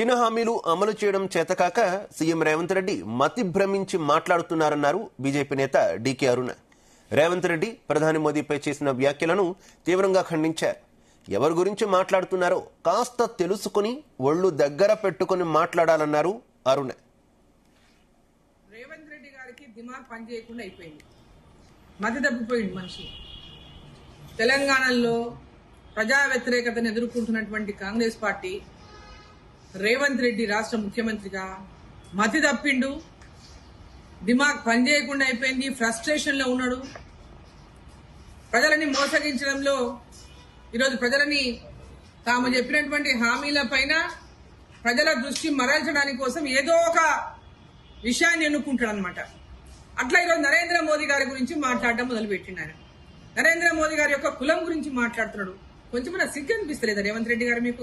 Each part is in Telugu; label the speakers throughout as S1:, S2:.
S1: ఇచ్చిన హామీలు అమలు చేయడం చేతకాక సీఎం రేవంత్ రెడ్డి మతి భ్రమించి మాట్లాడుతున్నారన్నారు బీజేపీ నేత డీకే అరుణ. రేవంత్ రెడ్డి ప్రధాని మోదీపై చేసిన వ్యాఖ్యలను తీవ్రంగా ఖండించారు. ఎవరి గురించి మాట్లాడుతున్నారో కాస్త తెలుసుకుని ఒళ్ళు దగ్గర పెట్టుకుని మాట్లాడాలన్నారు అరుణ.
S2: రేవంత్ రెడ్డి గారికి దిమాగ్ పనిచేయకుండా అయిపోయింది, మతి తప్పిపోయింది మనిషి. తెలంగాణలో ప్రజా వ్యతిరేకతను ఎదుర్కొంటున్నటువంటి కాంగ్రెస్ పార్టీ రేవంత్ రెడ్డి రాష్ట్ర ముఖ్యమంత్రిగా మతి తప్పిండు, దిమాగ్ పనిచేయకుండా అయిపోయింది, ఫ్రస్ట్రేషన్ లో ఉన్నాడు. ప్రజలని మోసగించడంలో ఈరోజు ప్రజలని తాము చెప్పినటువంటి హామీల పైన ప్రజల దృష్టి మరల్చడానికి కోసం ఏదో ఒక విషయాన్ని ఎన్నుకుంటాడు అనమాట. అట్లా ఈరోజు నరేంద్ర మోదీ గారి గురించి మాట్లాడడం మొదలుపెట్టిండు. ఆయన నరేంద్ర మోదీ గారి యొక్క కులం గురించి మాట్లాడుతున్నాడు. కొంచెం సిగ్గు అనిపిస్తలేదా రేవంత్ రెడ్డి గారు? మీకు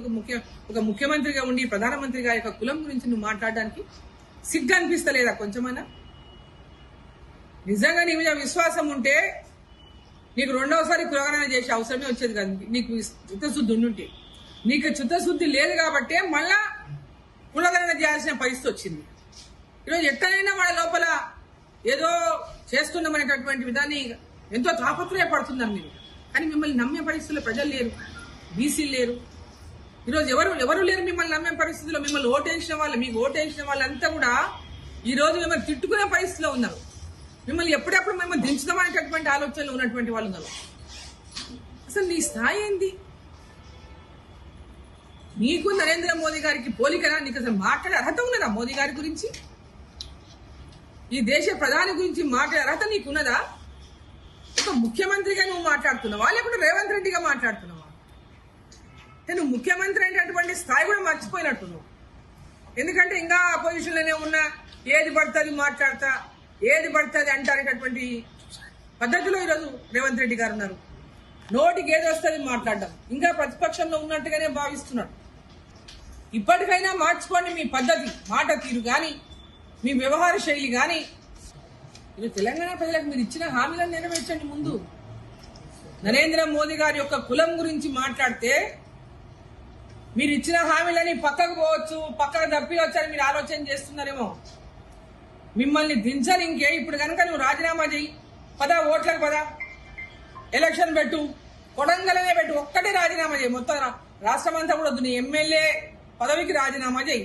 S2: ఒక ముఖ్యమంత్రిగా ఉండి ప్రధానమంత్రి గారి యొక్క కులం గురించి నువ్వు మాట్లాడడానికి సిగ్గు అనిపిస్తలేదా కొంచెమన్నా? నిజంగా నీ మీద విశ్వాసం ఉంటే నీకు రెండవసారి కులగణన చేసే అవసరమే వచ్చేది కాదు. నీకు చిత్తశుద్ధి ఉండుంటే. నీకు చిత్తశుద్ధి లేదు కాబట్టే మళ్ళా కులగణన చేయాల్సిన పరిస్థితి వచ్చింది. ఈరోజు ఎట్టనైనా వాళ్ళ లోపల ఏదో చేస్తున్నామనేటటువంటి విధాన్ని ఎంతో తాపత్రయపడుతున్నారు మీరు. కానీ మిమ్మల్ని నమ్మే పరిస్థితుల్లో ప్రజలు లేరు, బీసీలు లేరు. ఈరోజు ఎవరు లేరు మిమ్మల్ని నమ్మే పరిస్థితుల్లో. మిమ్మల్ని ఓటేసిన వాళ్ళు, మీకు ఓటేసిన వాళ్ళంతా కూడా ఈరోజు మిమ్మల్ని తిట్టుకునే పరిస్థితిలో ఉన్నారు. మిమ్మల్ని ఎప్పుడెప్పుడు మిమ్మల్ని దించుదామనేటటువంటి ఆలోచనలు ఉన్నటువంటి వాళ్ళు ఉన్నారు. అసలు నీ స్థాయి ఏంది? నీకు నరేంద్ర మోదీ గారికి పోలికనా? నీకు అసలు మాట్లాడే అర్హత ఉన్నదా మోదీ గారి గురించి? ఈ దేశ ప్రధాని గురించి మాట్లాడే అర్హత నీకున్నదా? ఒక ముఖ్యమంత్రిగా నువ్వు మాట్లాడుతున్నావా, లేకుంటే రేవంత్ రెడ్డిగా మాట్లాడుతున్నావా? నువ్వు ముఖ్యమంత్రి అనేటటువంటి స్థాయి కూడా మర్చిపోయినట్టున్నావు. ఎందుకంటే ఇంకా అపోజిషన్లోనే ఉన్నా ఏది పడుతుంది మాట్లాడతా, ఏది పడుతుంది అంటారేటటువంటి పద్ధతిలో ఈరోజు రేవంత్ రెడ్డి గారు ఉన్నారు. నోటికి ఏది వస్తుంది మాట్లాడడం, ఇంకా ప్రతిపక్షంలో ఉన్నట్టుగానే భావిస్తున్నాడు. ఇప్పటికైనా మార్చుకోండి మీ పద్ధతి, మాట తీరు కానీ, మీ వ్యవహార శైలి కానీ. ఇది తెలంగాణ ప్రజలకు మీరు ఇచ్చిన హామీలను నెరవేర్చండి. ముందు నరేంద్ర మోదీ గారి యొక్క కులం గురించి మాట్లాడితే మీరు ఇచ్చిన హామీలని పక్కకు పోవచ్చు, పక్కకు తప్పివచ్చని మీరు ఆలోచన చేస్తున్నారేమో. మిమ్మల్ని దించని ఇంకే. ఇప్పుడు కనుక నువ్వు రాజీనామా చేయి, పదా ఓట్లకు పదా, ఎలక్షన్ పెట్టు, కొడంగలనే పెట్టు, ఒక్కటే రాజీనామా చేయి. మొత్తం రాష్ట్రం అంతా కూడా వద్దు, నీ ఎమ్మెల్యే పదవికి రాజీనామా చేయి.